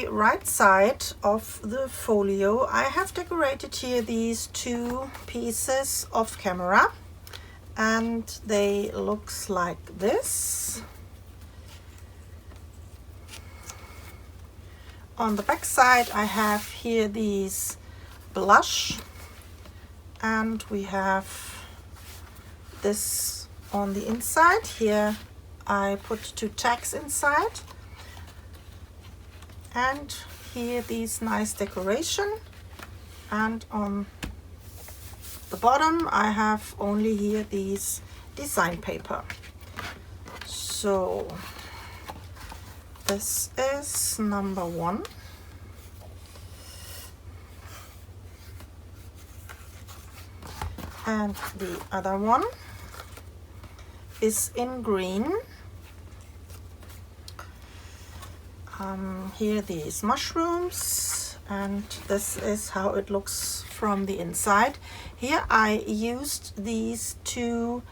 Right side of the folio, I have decorated here these two pieces of camera, and they looks like this. On the back side I have here these blush, and we have this on the inside. Here I put two tags inside, and here these nice decoration, and on the bottom I have only here these design paper. So this is number one. And the other one is in green. Here these mushrooms, and this is how it looks from the inside. Here I used these two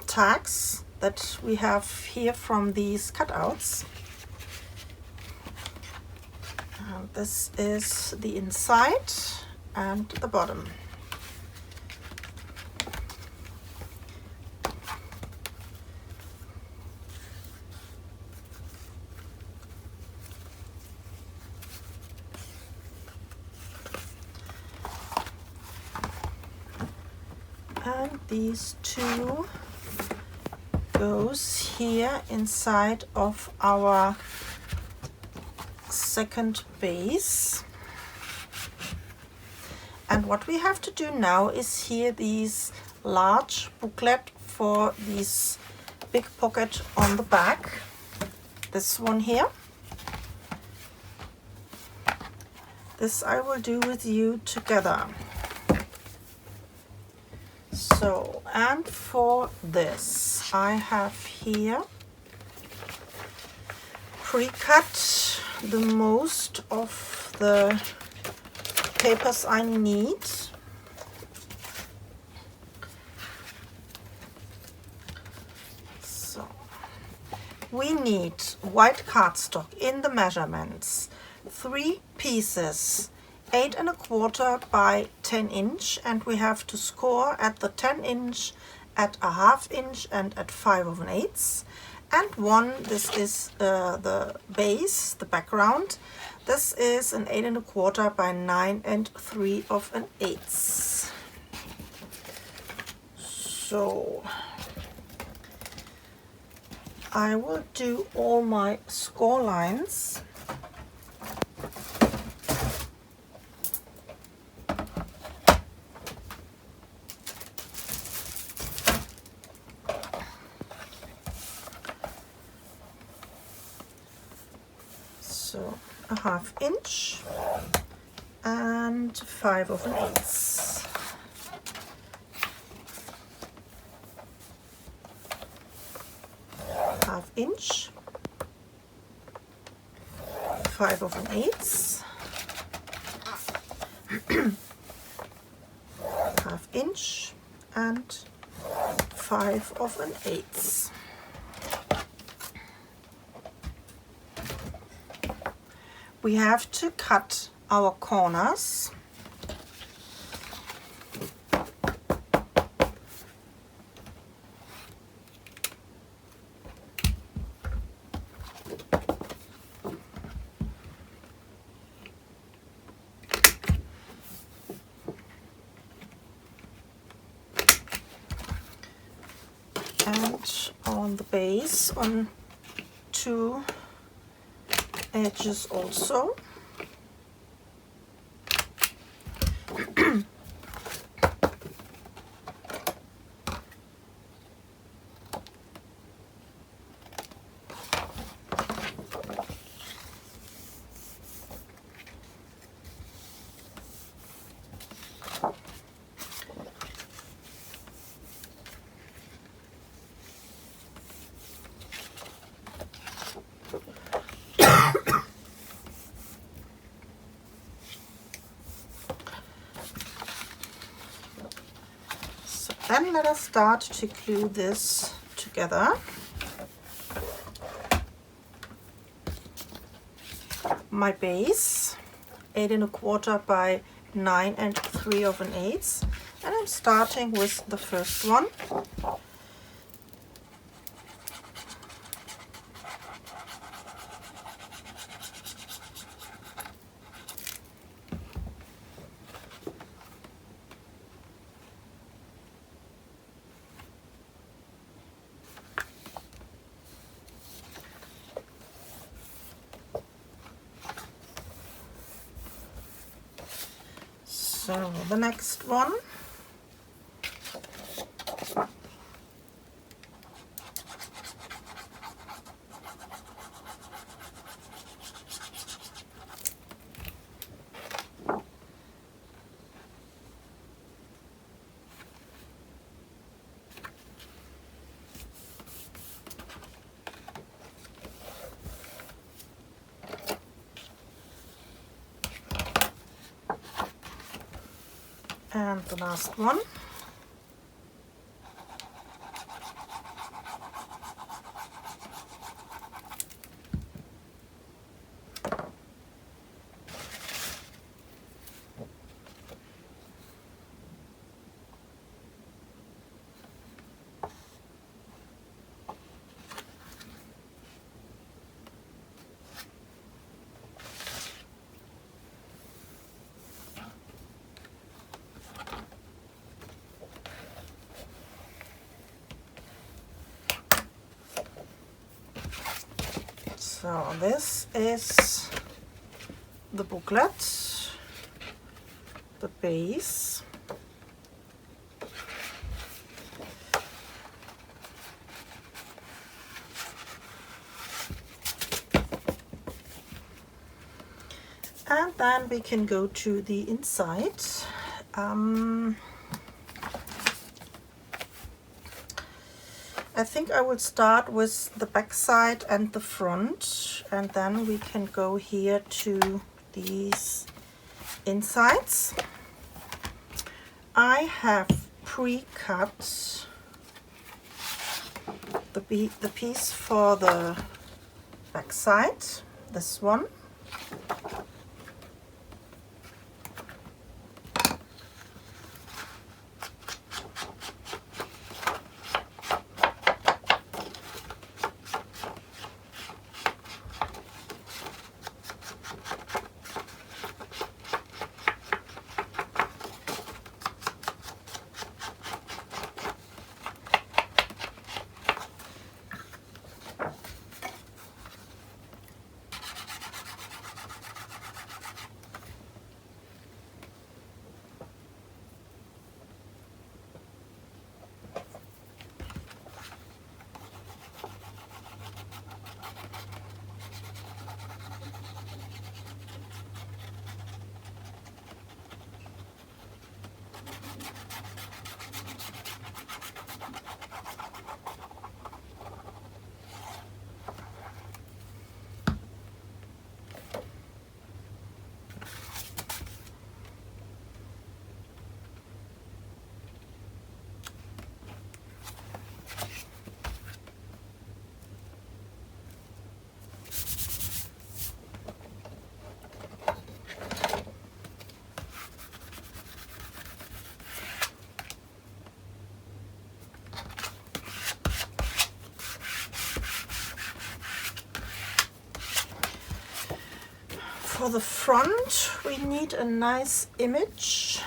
tags that we have here from these cutouts. And this is the inside and the bottom. And these two goes here inside of our second base. And what we have to do now is here these large booklet for this big pocket on the back. This one here. This I will do with you together. So, and for this I have here pre-cut the most of the papers I need. So we need white cardstock in the measurements, 3 pieces, 8 1/4 by 10 inch, and we have to score at the 10 inch, at a 1/2 inch, and at 5 1/8. And one, this is the base, the background. This is an 8 1/4 by 9 3 1/8. So I will do all my score lines. So a 1/2 inch and 5 1/8. 1/2 inch, 5 1/8, 1/2 inch and 5 1/8. We have to cut our corners. And on the base, on 2 edges also. Then let us start to glue this together. My base, 8 1/4 by 9 3/8, and I'm starting with the first one. So the next one. And the last one. So this is the booklet, the base, and then we can go to the inside. I think I will start with the back side and the front, and then we can go here to these insides. I have pre-cut the piece for the back side, this one. For the front, we need a nice image.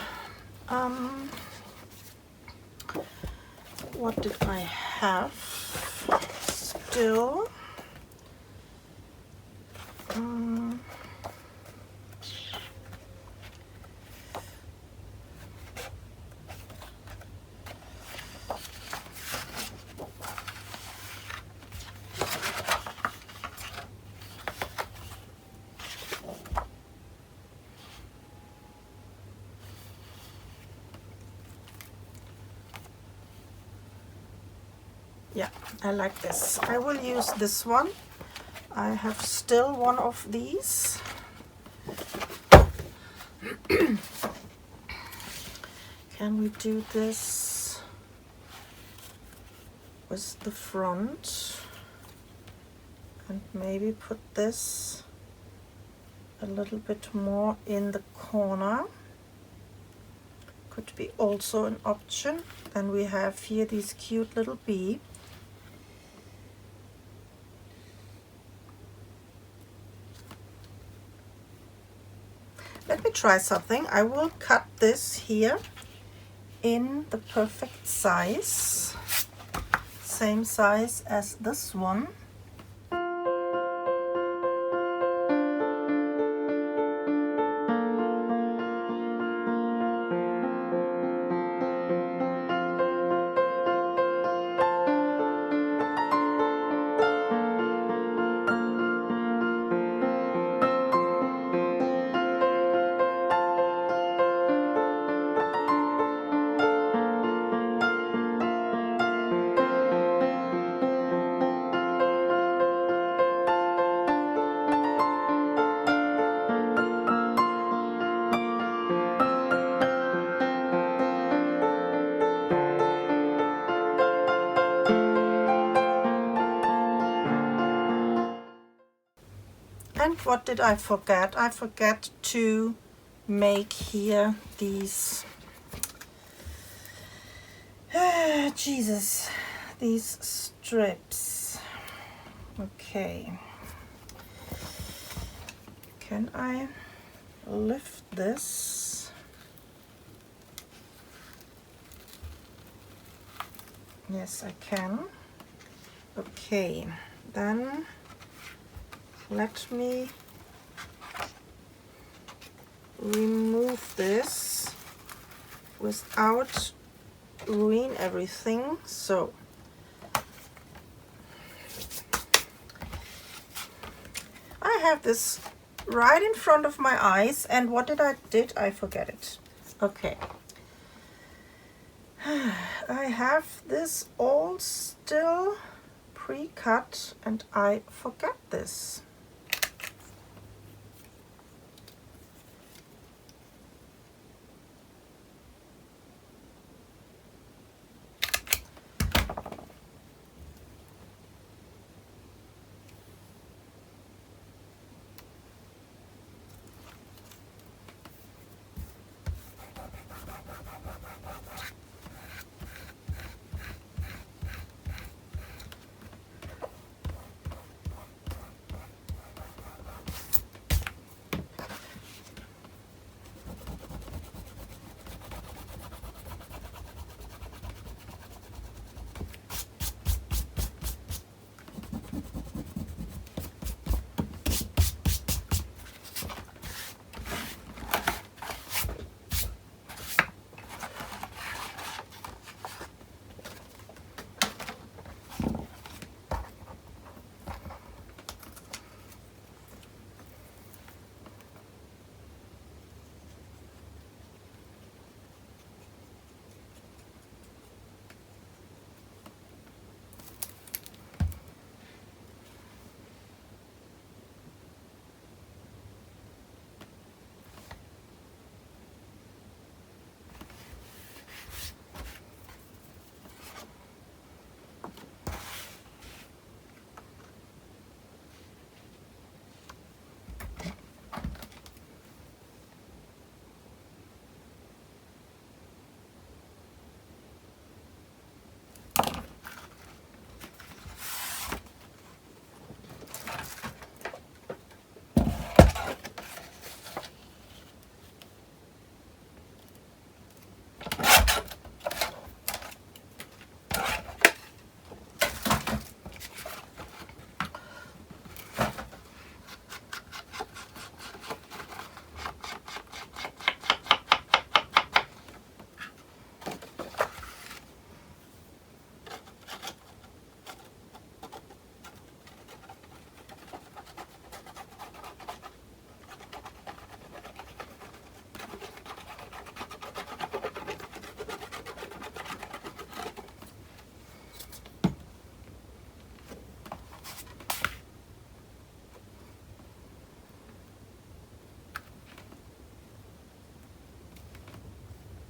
What did I have still? Yeah, I like this. I will use this one. I have still one of these. Can we do this with the front, and maybe put this a little bit more in the corner. Could be also an option. Then we have here this cute little bee. Let me try something. I will cut this here in the perfect size, same size as this one. And what did I forget? I forgot to make here these, these strips. Okay. Can I lift this? Yes, I can. Okay, then let me remove this without ruin everything. So I have this right in front of my eyes, and what did I forget it. Okay. I have this all still pre-cut and I forget this.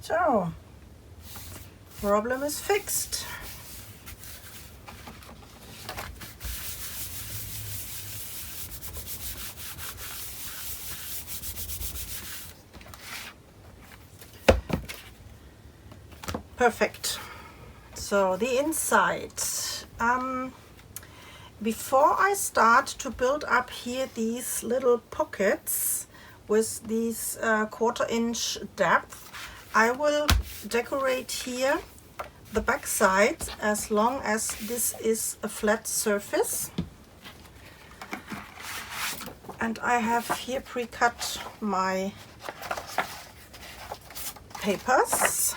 So, problem is fixed. Perfect. So the inside. Before I start to build up here these little pockets with these 1/4 inch depth, I will decorate here the back side as long as this is a flat surface. And I have here pre-cut my papers.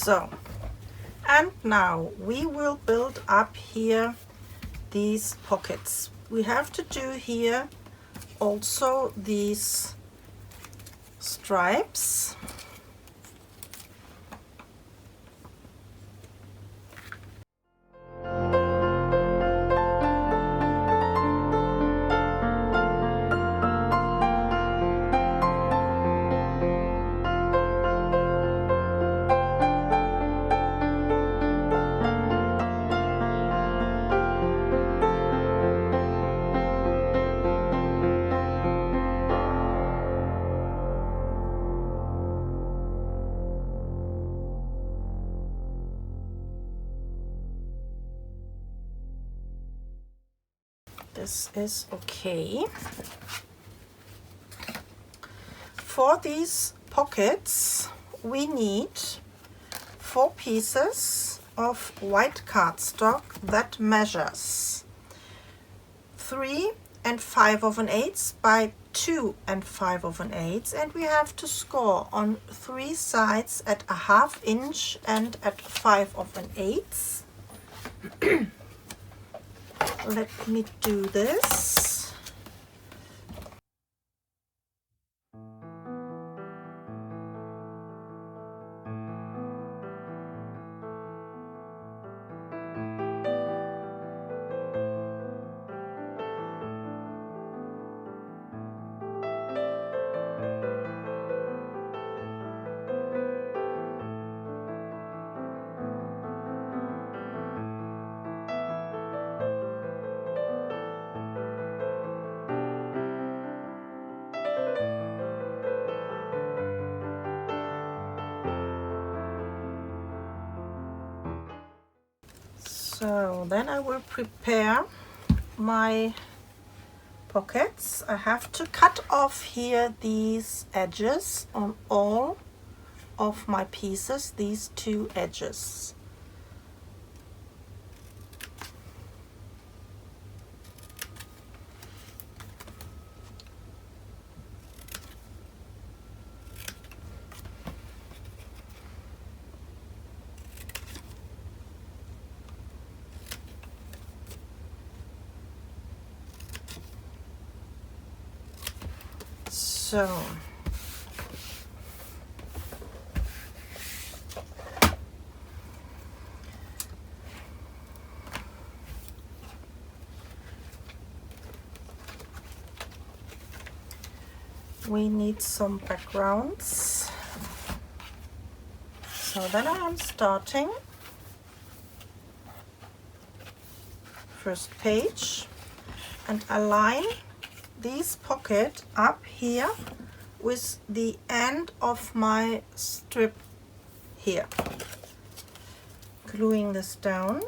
So, and now we will build up here these pockets. We have to do here also these stripes. This is okay. For these pockets we need 4 pieces of white cardstock that measures 3 5/8 by 2 5/8, and we have to score on 3 sides at 1/2 inch and at 5/8. Let me do this. So then I will prepare my pockets. I have to cut off here these edges on all of my pieces, these 2 edges. So we need some backgrounds. So then I am starting first page and align this pocket up here with the end of my strip here, gluing this down.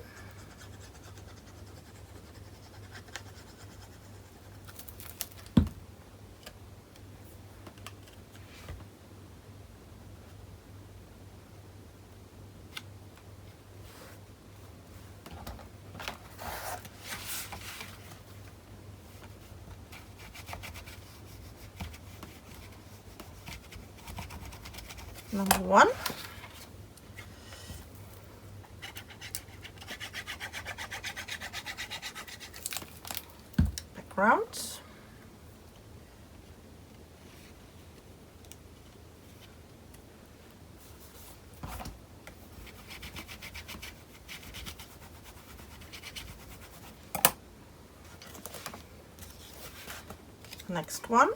Number 1. background. Next one.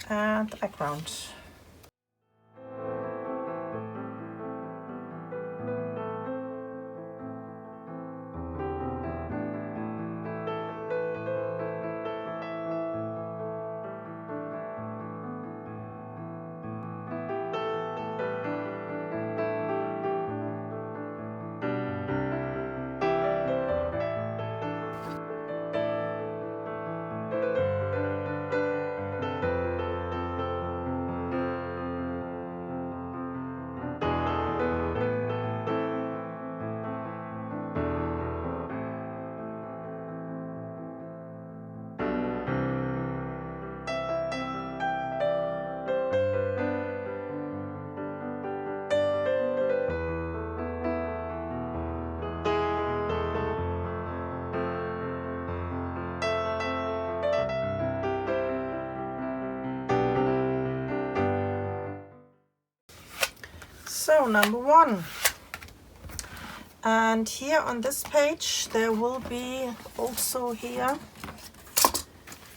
And the background. So number 1, and here on this page there will be also here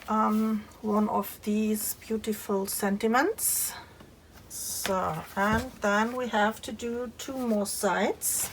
one of these beautiful sentiments. So, and then we have to do 2 more sides.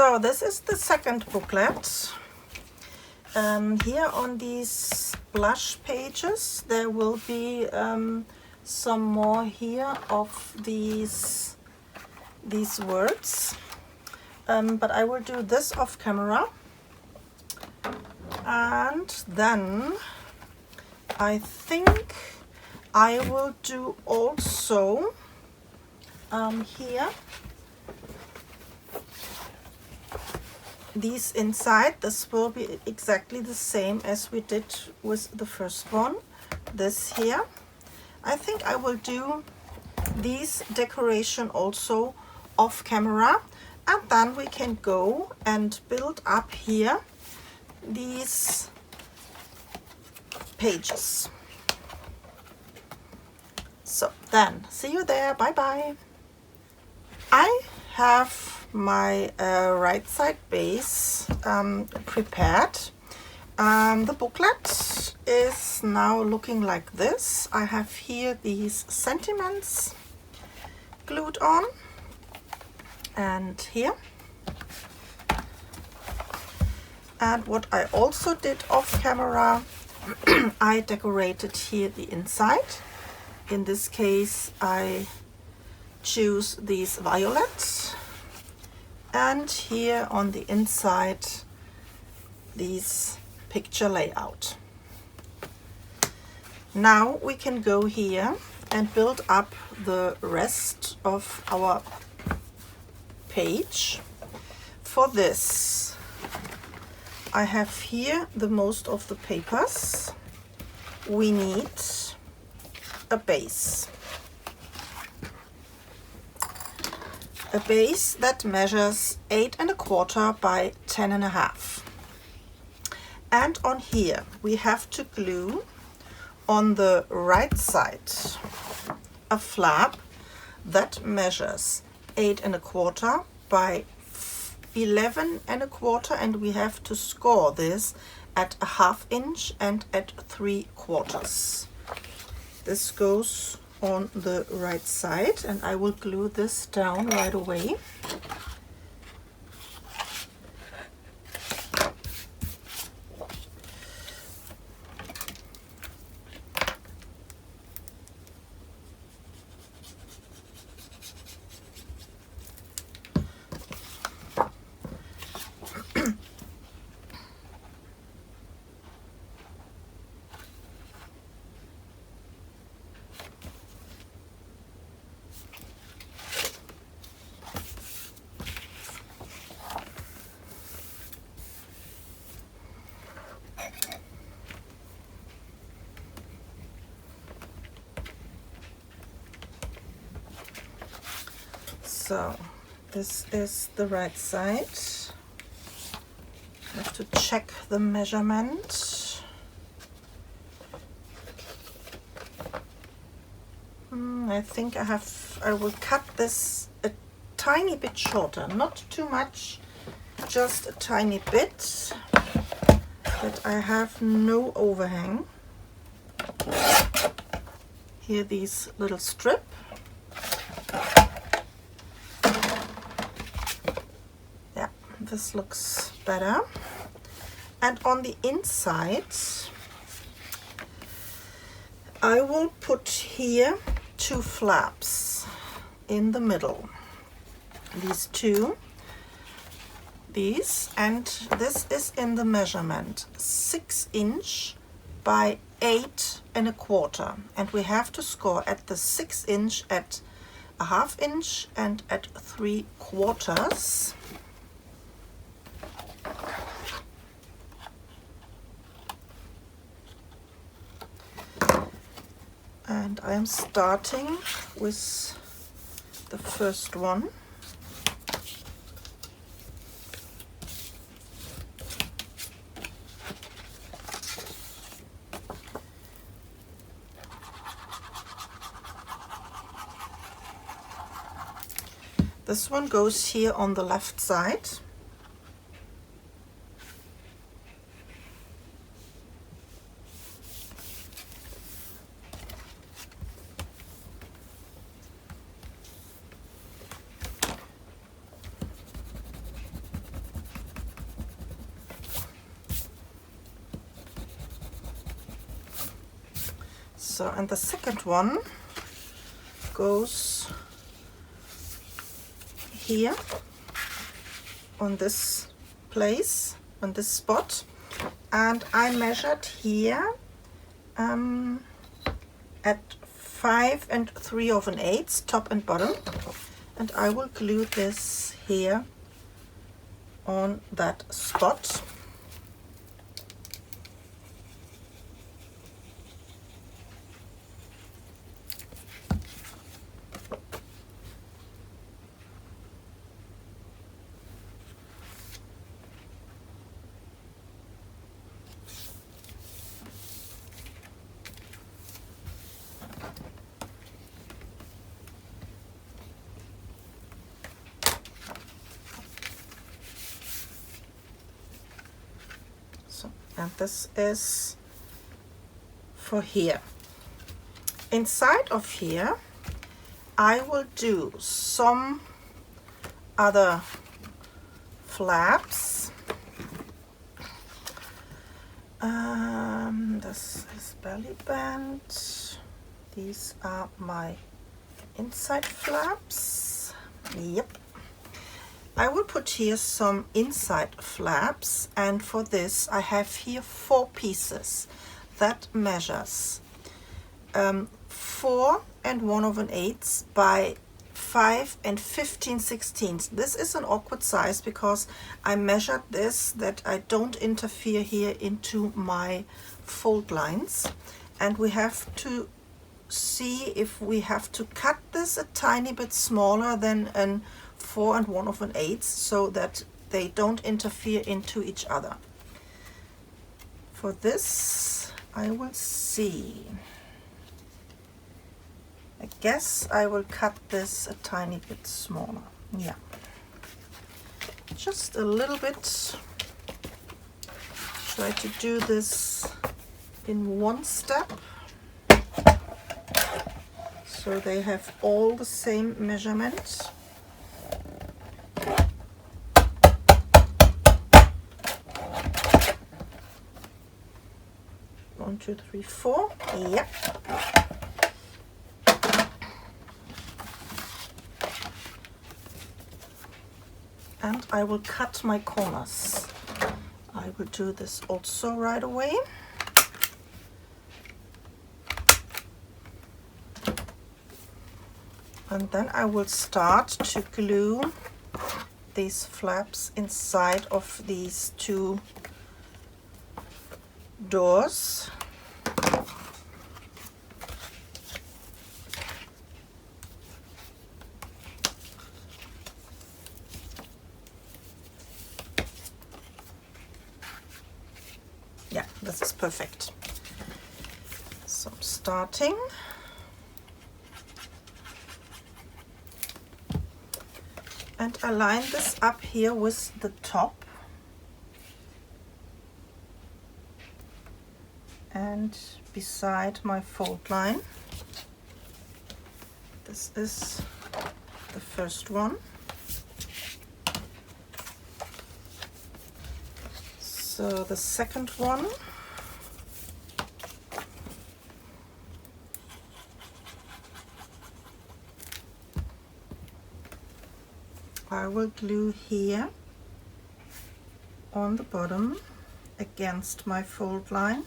So this is the second booklet. Here on these blush pages there will be some more here of these words, but I will do this off camera, and then I think I will do also here these inside. This will be exactly the same as we did with the first one. This here, I think I will do these decoration also off camera, and then we can go and build up here these pages. So then, see you there. Bye bye. I have my right side base prepared. The booklet is now looking like this. I have here these sentiments glued on, and here. And what I also did off camera, I decorated here the inside. In this case I choose these violets, and here on the inside these picture layout. Now we can go here and build up the rest of our page. For this I have here the most of the papers. We need a base. A base that measures 8¼ by 10½. And on here we have to glue on the right side a flap that measures 8¼ by 11¼ and we have to score this at a ½ inch and at 3/4. This goes on the right side, and I will glue this down right away. So this is the right side. I have to check the measurement. I think I will cut this a tiny bit shorter, not too much, just a tiny bit, that I have no overhang. Here these little strip. This looks better. And on the inside I will put here 2 flaps in the middle. These two, and this is in the measurement 6 inch by 8¼ and we have to score at the 6 inch, at a ½ inch and at 3/4. And I am starting with the first one. This one goes here on the left side. So, and the second one goes here on this place, on this spot, and I measured here at 5 3/8 top and bottom, and I will glue this here on that spot. And this is for here. Inside of here I will do some other flaps. This is belly band. These are my inside flaps. Yep. I will put here some inside flaps, and for this I have here 4 pieces that measures 4 1/8 by 5 15/16. This is an awkward size because I measured this that I don't interfere here into my fold lines, and we have to see if we have to cut this a tiny bit smaller than an 4 1/8 so that they don't interfere into each other. For this I will see. I guess I will cut this a tiny bit smaller. Yeah, just a little bit. Try to do this in one step so they have all the same measurement. 1 2 3 4. Yep. And I will cut my corners. I will do this also right away. And then I will start to glue these flaps inside of these 2 doors. Yeah, this is perfect. So I'm starting. And I line this up here with the top. And beside my fold line. This is the first one. So the second one. I will glue here on the bottom against my fold line.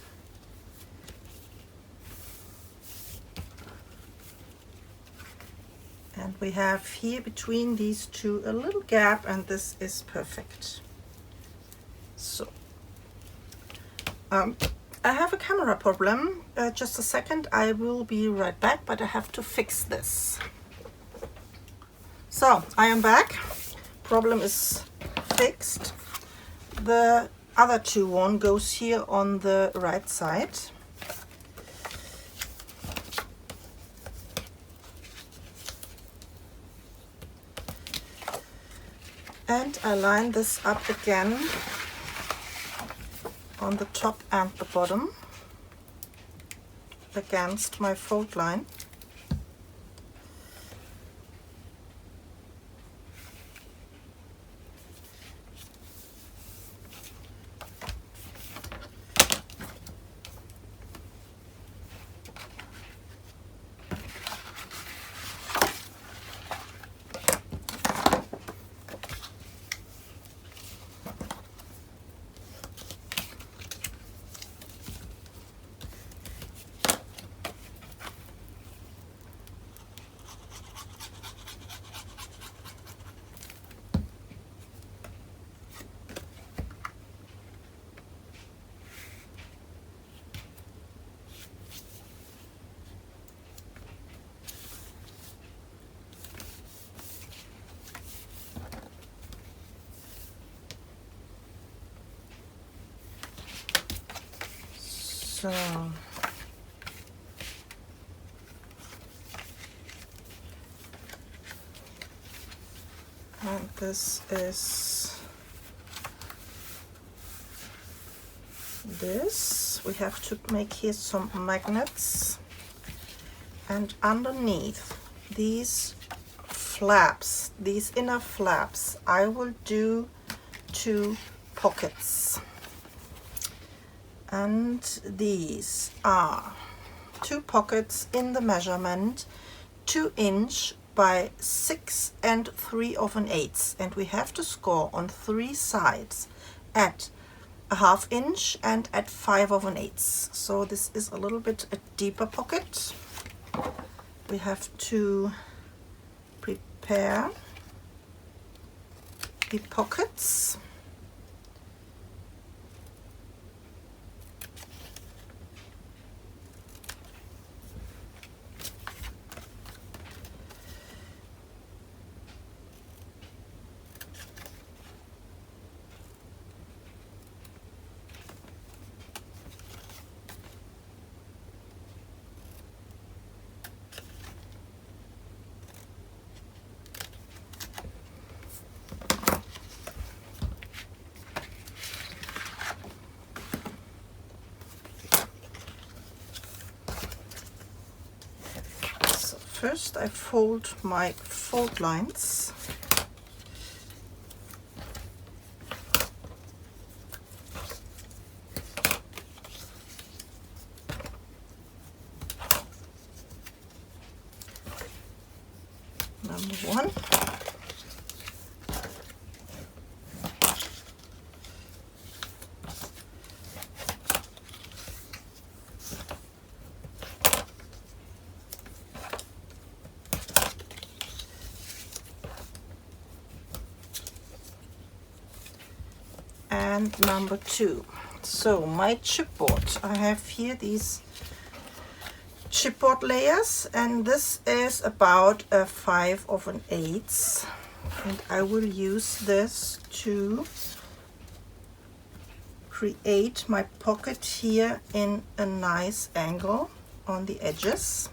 And we have here between these 2 a little gap, and this is perfect. So I have a camera problem. Just a second, I will be right back, but I have to fix this. So I am back. Problem is fixed. The other 2 one goes here on the right side. And I line this up again on the top and the bottom against my fold line. So and this is this. We have to make here some magnets, and underneath these flaps, these inner flaps, I will do 2 pockets, and these are 2 pockets in the measurement 2 inch by 6 3/8, and we have to score on 3 sides at a 1/2 inch and at 5/8. So this is a little bit a deeper pocket. We have to prepare the pockets. First I fold my fold lines. Number 1. And number 2. So my chipboard, I have here these chipboard layers, and this is about a 5/8, and I will use this to create my pocket here in a nice angle on the edges.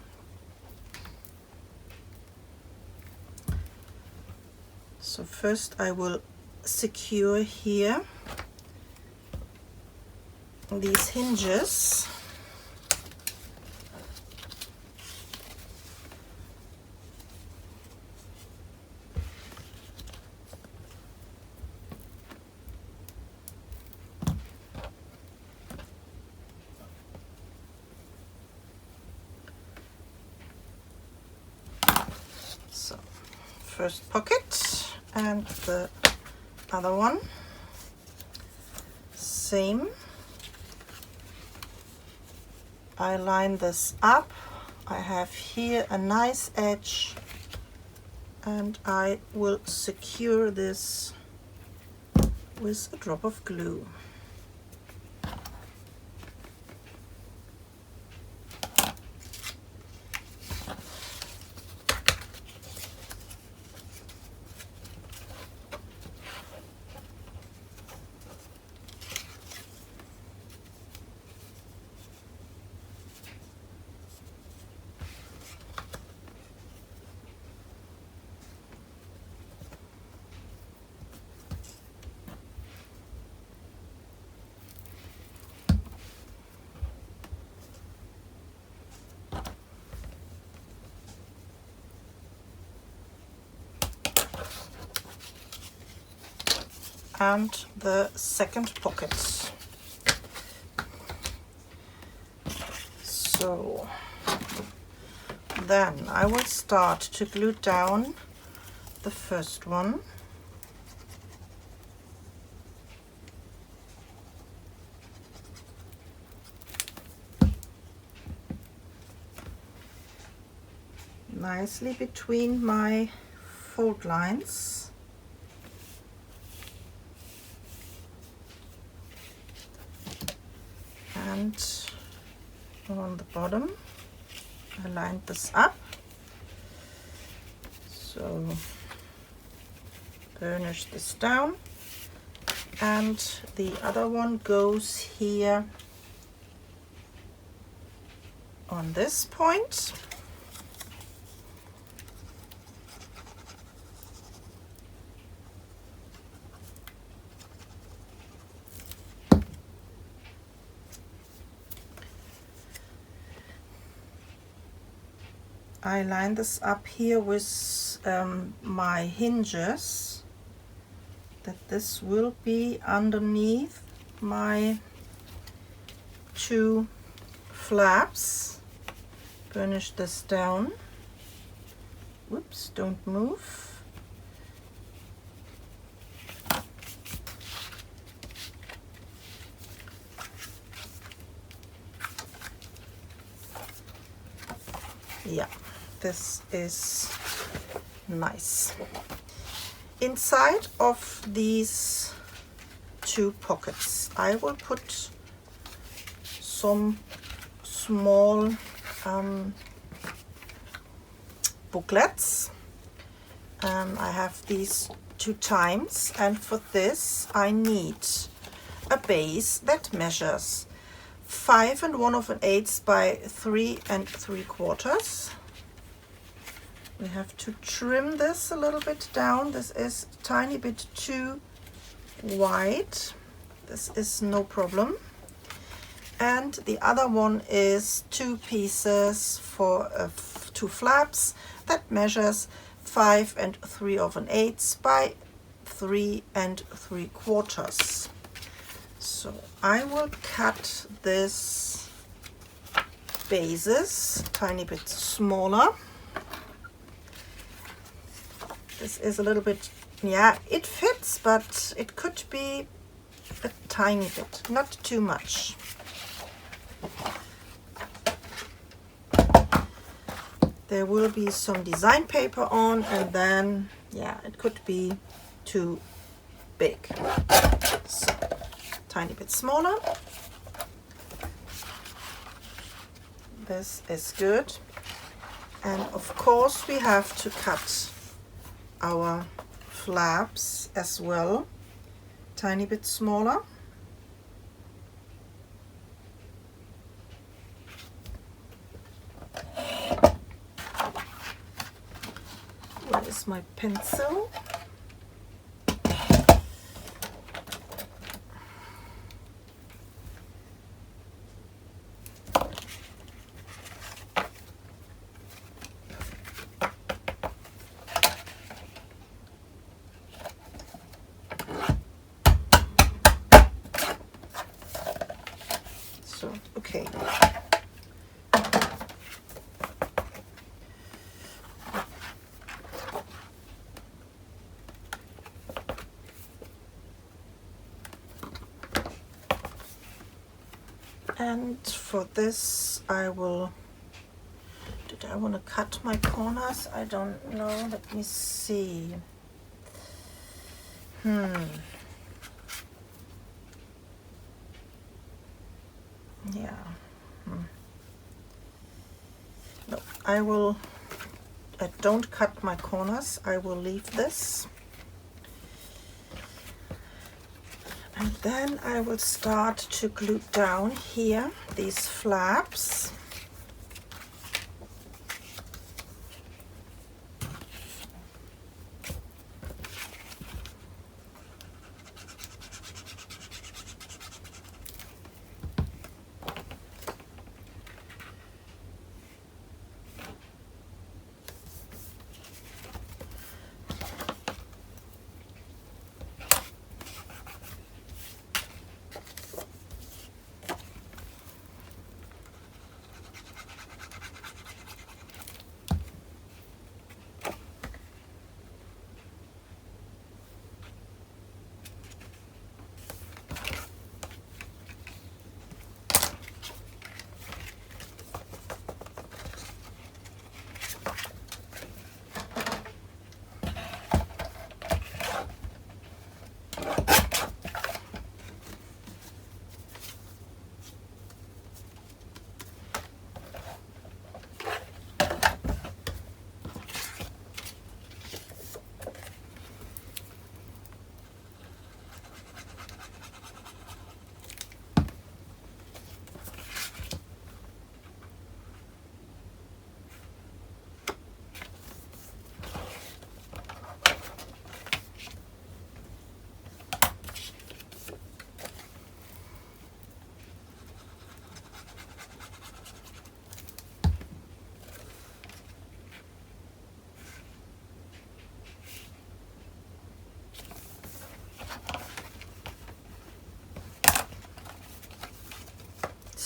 So first I will secure here these hinges. So first pocket and the other one, same. I line this up. I have here a nice edge, and I will secure this with a drop of glue. And the second pocket. So then I will start to glue down the first one. Nicely between my fold lines. And on the bottom I lined this up, so burnish this down, and the other one goes here on this point. I line this up here with my hinges, that this will be underneath my 2 flaps. Burnish this down. Whoops, don't move. Yeah, this is nice. Inside of these 2 pockets, I will put some small booklets. I have these 2 times, and for this I need a base that measures 5 1/8 by 3 3/4. We have to trim this a little bit down. This is a tiny bit too wide. This is no problem. And the other one is 2 pieces for 2 flaps that measures 5 3/8 by 3 3/4. So I will cut this bases a tiny bit smaller. This is a little bit, yeah, it fits, but it could be a tiny bit, not too much. There will be some design paper on, and then, yeah, it could be too big. So, tiny bit smaller. This is good. And of course we have to cut our flaps as well, tiny bit smaller. Where is my pencil? Okay. And for this I will, did I want to cut my corners? I don't know, let me see. Yeah. No, I don't cut my corners. I will leave this. And then I will start to glue down here these flaps.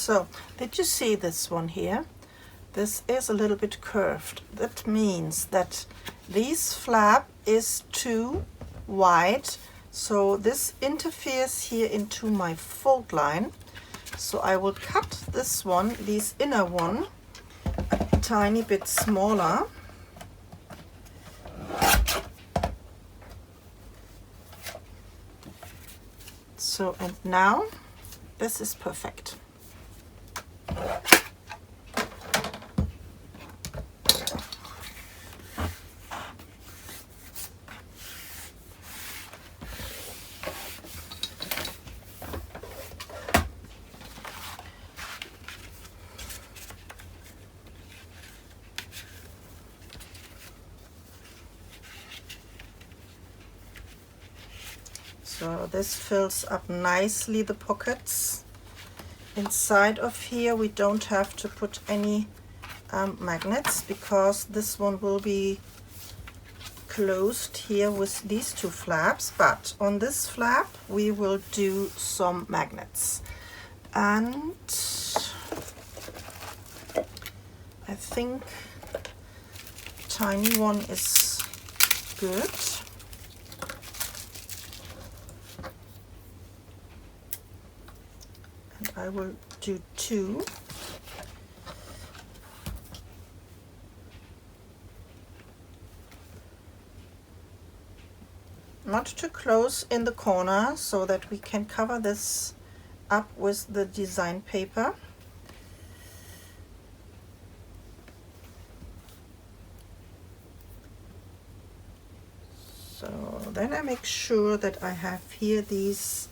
So, did you see this one here? This is a little bit curved. That means that this flap is too wide, so this interferes here into my fold line. So I will cut this one, this inner one, a tiny bit smaller. So, and now this is perfect. So this fills up nicely the pockets. Inside of here we don't have to put any magnets, because this one will be closed here with these two flaps, but on this flap we will do some magnets. And I think tiny one is good. I will do 2. Not too close in the corner, so that we can cover this up with the design paper. So then I make sure that I have here these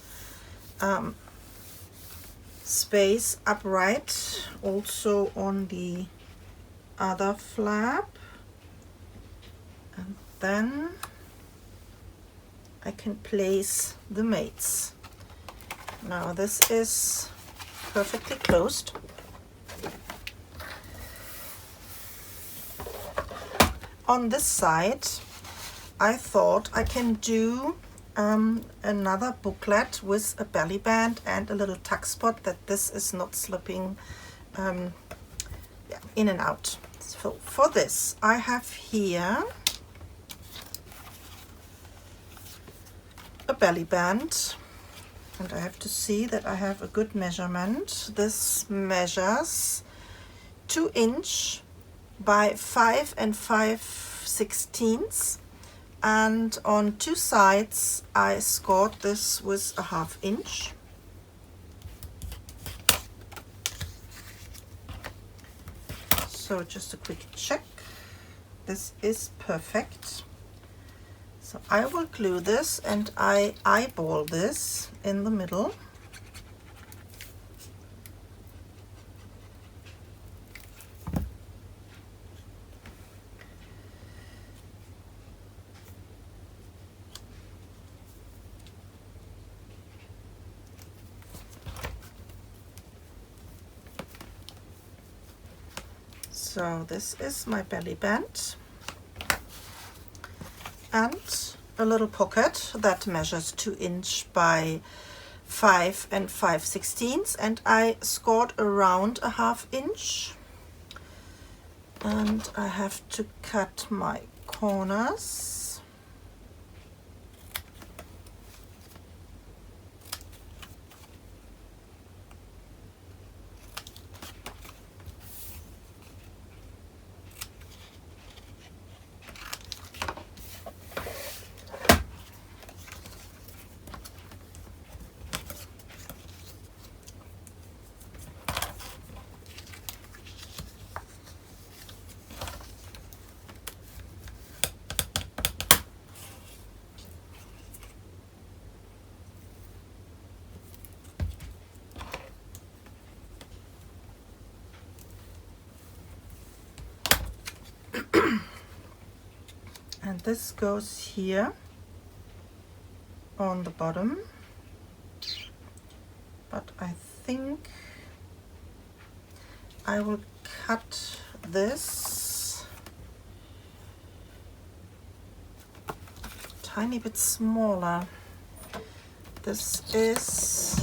space upright also on the other flap, and then I can place the mates. Now this is perfectly closed. On this side I thought I can do another booklet with a belly band and a little tuck spot, that this is not slipping in and out. So for this I have here a belly band, and I have to see that I have a good measurement. This measures 2 inch by 5 5/16, and on 2 sides I scored this with a 1/2 inch. So just a quick check. This is perfect. So I will glue this, and I eyeball this in the middle. So this is my belly band, and a little pocket that measures 2 inch by 5 5/16, and I scored around a 1/2 inch, and I have to cut my corners. And this goes here on the bottom, but I think I will cut this tiny bit smaller. This is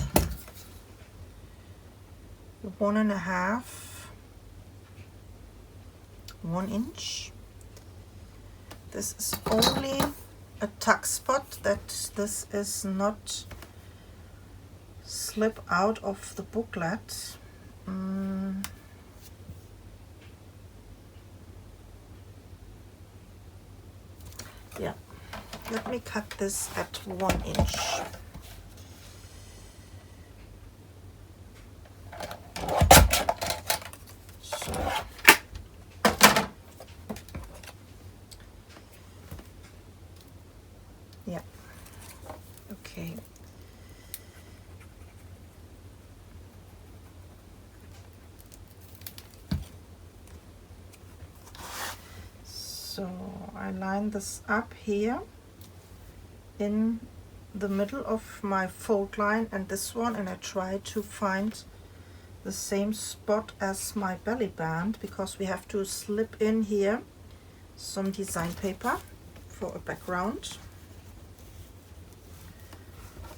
1 inch. This is only a tuck spot, that this is not slip out of the booklet. Yeah, let me cut this at 1 inch. Yeah, okay. So I line this up here in the middle of my fold line and this one, and I try to find the same spot as my belly band, because we have to slip in here some design paper for a background.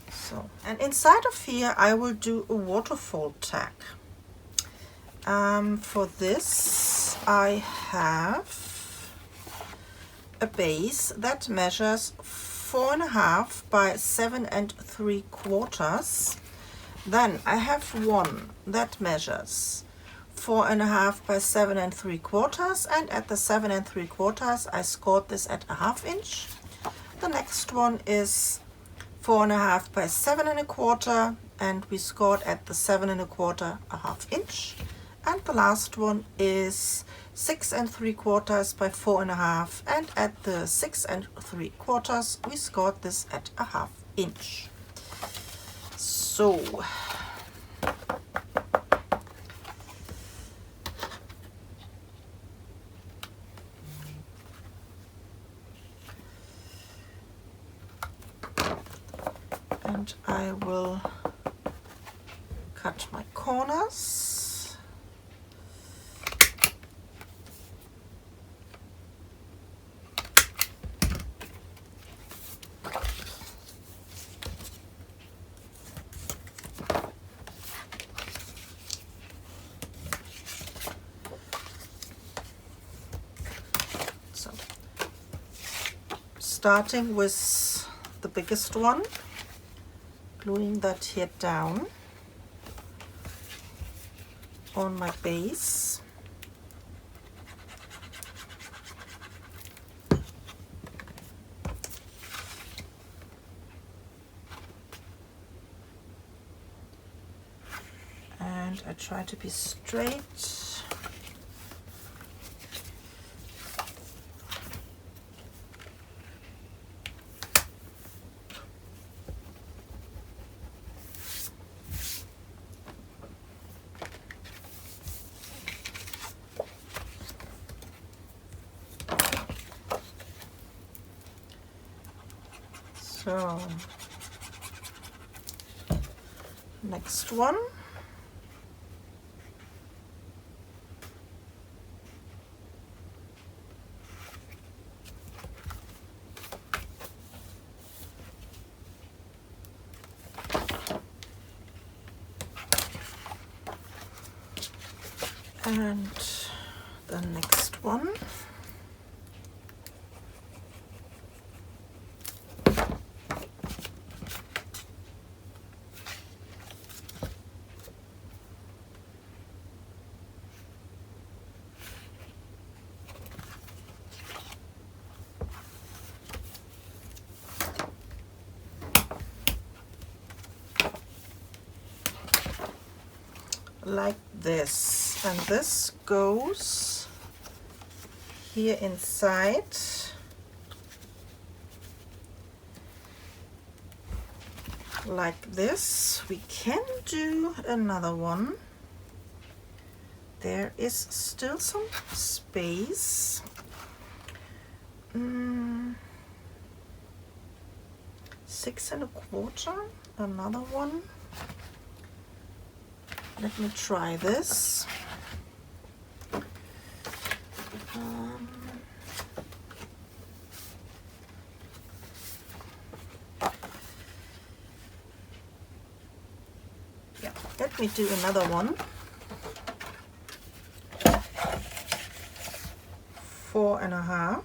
So, and inside of here I will do a waterfall tag. For this I have a base that measures 4.5 by 7 3/4. Then I have one that measures 4.5 by 7 3/4, and at the 7 3/4 I scored this at 1/2 inch. The next one is 4.5 by 7 1/4, and we scored at the 7 1/4 1/2 inch. And the last one is 6 3/4 by 4.5, and at the 6 3/4 we scored this at 1/2 inch. So and I will cut my corners. Starting with the biggest one, gluing that here down on my base. And I try to be straight. So, next one. And the next one. Like this, and this goes here inside. Like this. We can do another one. There is still some space. 6 1/4, another one. Let me try this. Yeah, let me do another one. 4.5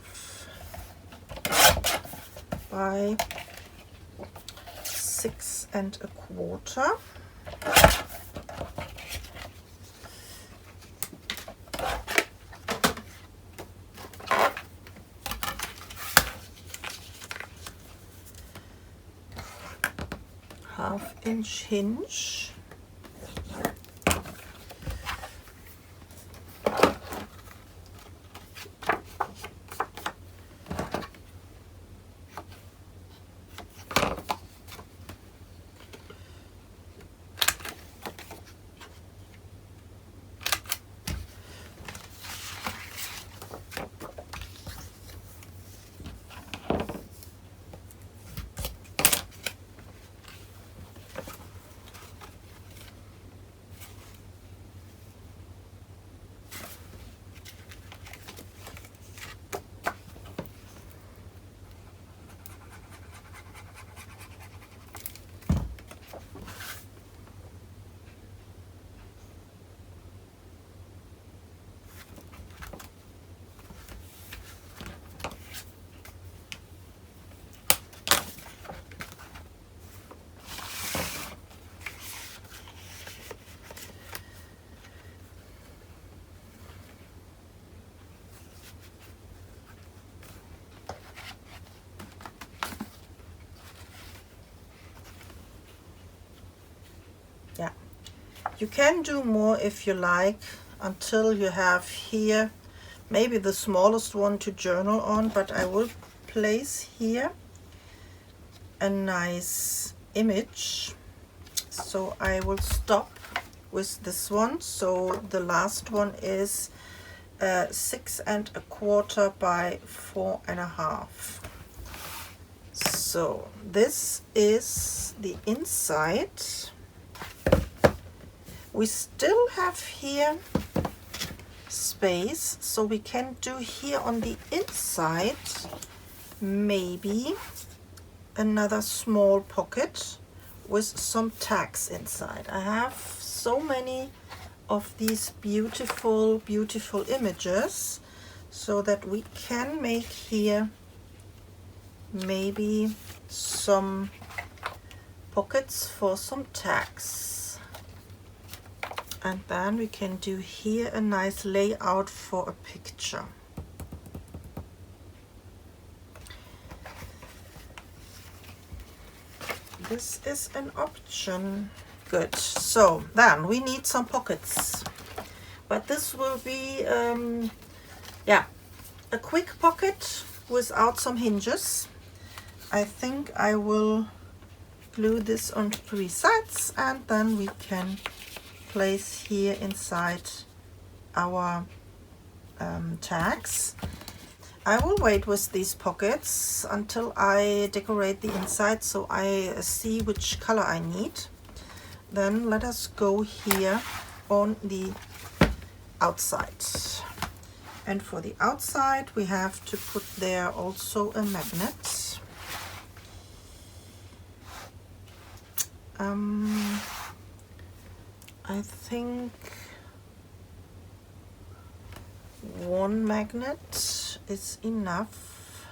by 6.25. Half-inch hinge. Yeah, you can do more if you like, until you have here maybe the smallest one to journal on, but I will place here a nice image. So I will stop with this one. So the last one is 6.25 by 4.5. So this is the inside. We still have here space, so we can do here on the inside maybe another small pocket with some tags inside. I have so many of these beautiful images, so that we can make here maybe some pockets for some tags. And then we can do here a nice layout for a picture. This is an option. Good. So then we need some pockets. But this will be, yeah, a quick pocket without some hinges. I think I will glue this on 3 sides, and then we can place here inside our tags. I will wait with these pockets until I decorate the inside, so I see which color I need. Then let us go here on the outside. And for the outside we have to put there also a magnet. I think 1 magnet is enough.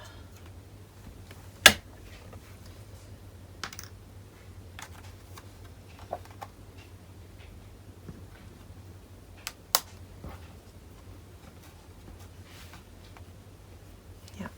Yeah.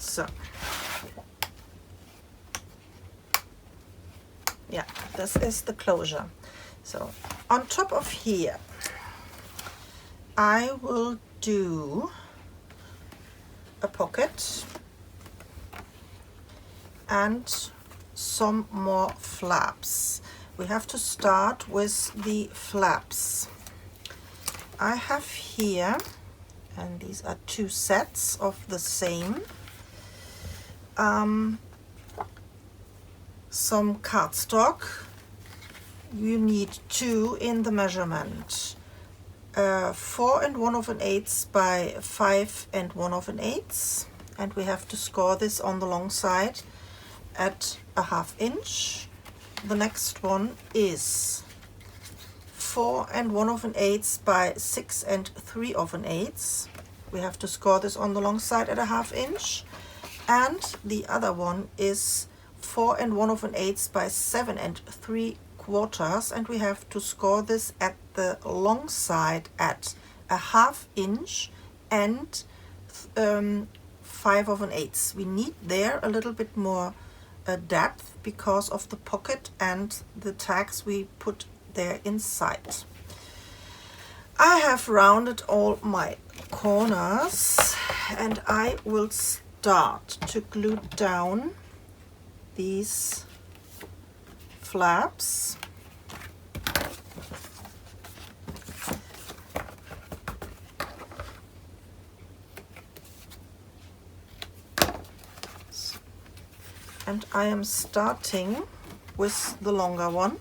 So yeah, this is the closure. So on top of here I will do a pocket and some more flaps. We have to start with the flaps. I have here, and these are two sets of the same, some cardstock. You need 2 in the measurement, 4 1/8 by 5 1/8, and we have to score this on the long side at a 1/2 inch. The next one is 4 1/8 by 6 3/8. We have to score this on the long side at a 1/2 inch. And the other one is 4 1/8 by 7 3/4, and we have to score this at the long side at a 1/2 inch and 5/8. We need there a little bit more depth because of the pocket and the tags we put there inside. I have rounded all my corners and I will start to glue down these flaps. And I am starting with the longer one.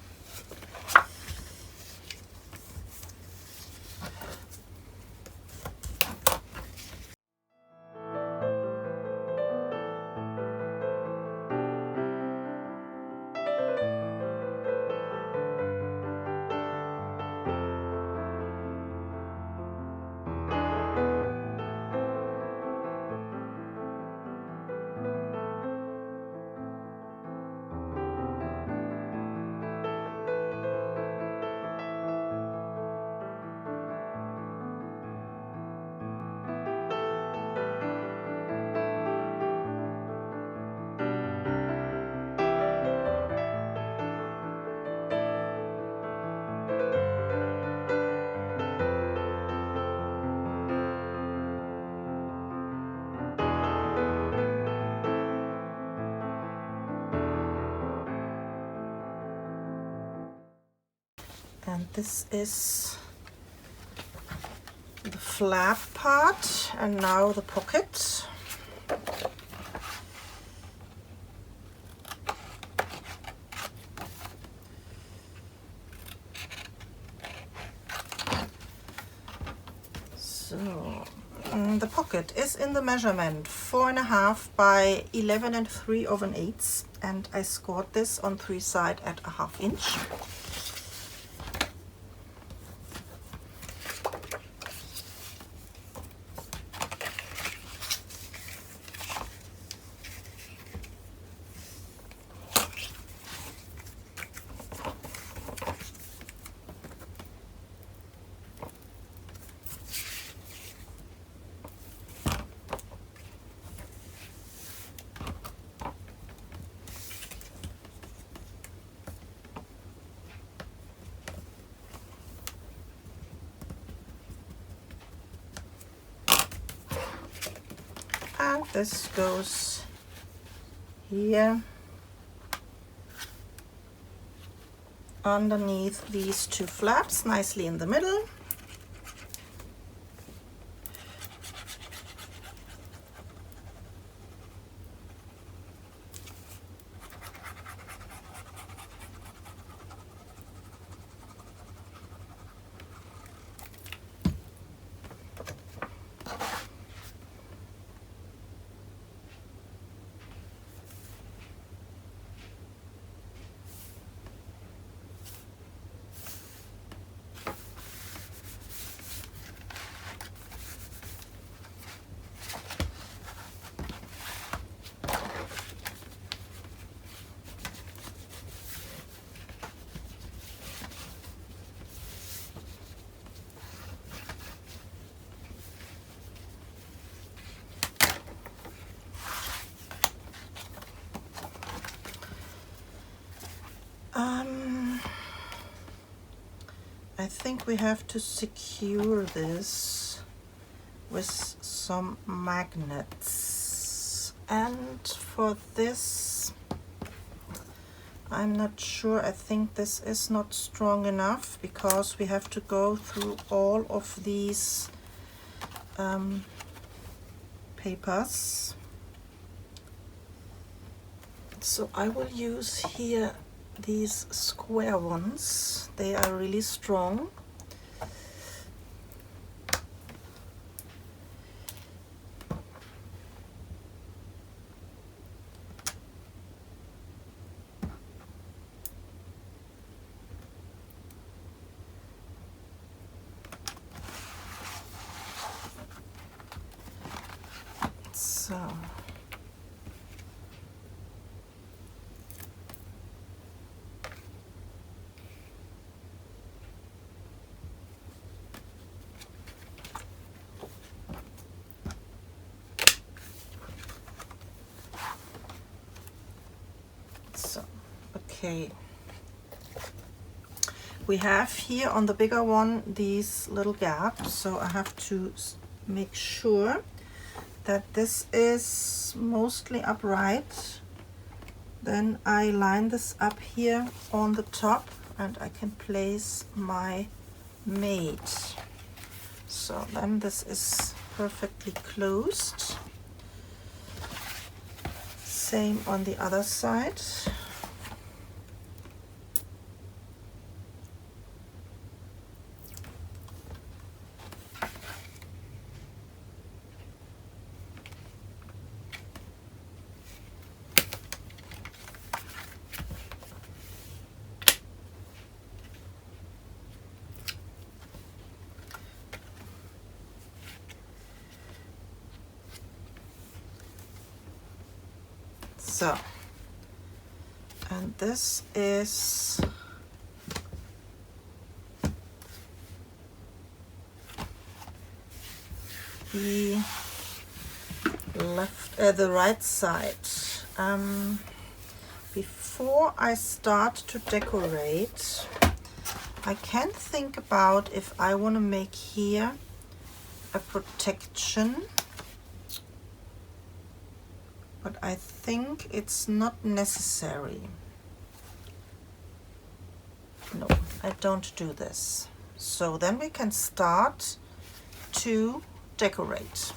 And this is the flap part, and now the pocket. So the pocket is in the measurement 4.5 by 11 3/8, and I scored this on 3 sides at a 1/2 inch. And this goes here underneath these 2 flaps, nicely in the middle. think we have to secure this with some magnets, and for this I'm not sure. I think this is not strong enough because we have to go through all of these papers. So I will use here these square ones. They are really strong. Okay, we have here on the bigger one these little gaps, so I have to make sure that this is mostly upright. Then I line this up here on the top and I can place my mate. So then this is perfectly closed. Same on the other side. So, and this is the the right side. Before I start to decorate, I can think about if I want to make here a protection. But I think it's not necessary. No, I don't do this. So then we can start to decorate.